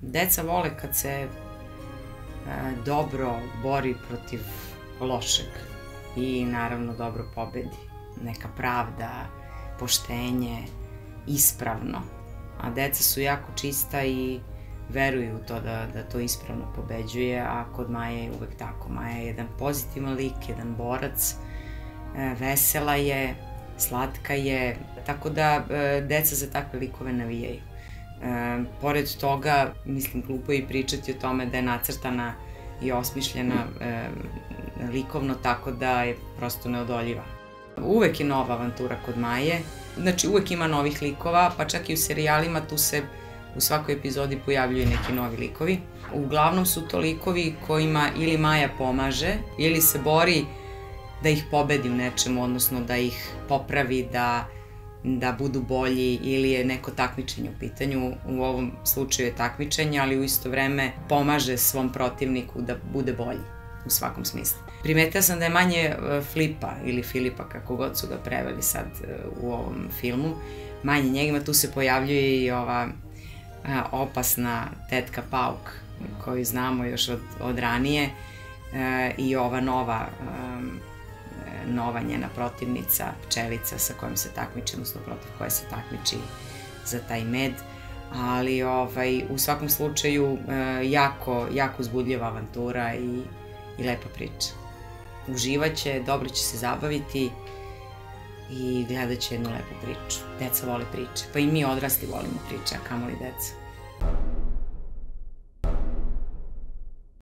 Deca vole kad se dobro bori protiv lošeg i naravno dobro pobedi. Neka pravda, poštenje, ispravno. A deca su jako čista i veruju u to da to ispravno pobeđuje, a kod Maje je uvek tako. Maja je jedan pozitivan lik, jedan borac, vesela je, slatka je, tako da deca za takve likove navijaju. Pored toga, mislim, glupo je i pričati o tome da je nacrtana i osmišljena likovno, tako da je prosto neodoljiva. Uvek je nova avantura kod Maje, znači uvek ima novih likova, pa čak i u serijalima tu se u svakoj epizodi pojavljuju neki novi likovi. Uglavnom su to likovi kojima ili Maja pomaže, ili se bori da ih pobedi u nečemu, odnosno da ih popravi, da budu bolji, ili je neko takmičenje u pitanju. U ovom slučaju je takmičenje, ali u isto vreme pomaže svom protivniku da bude bolji u svakom smislu. Primetila sam da je manje Flipa ili Filipa, kako god su ga preveli sad u ovom filmu, manje njega, tu se pojavljuje i ova opasna tetka Pauk, koju znamo još od ranije, i ova nova njena protivnica, Pčelica, sa kojom se takmiči, odnosno protiv koje se takmiči za taj med, ali u svakom slučaju jako uzbudljiva avantura i lepa priča. Uživaće, dobro će se zabaviti i gledat će jednu lepu priču. Deca vole priče, pa i mi odrasli volimo priče, a kamoli deca.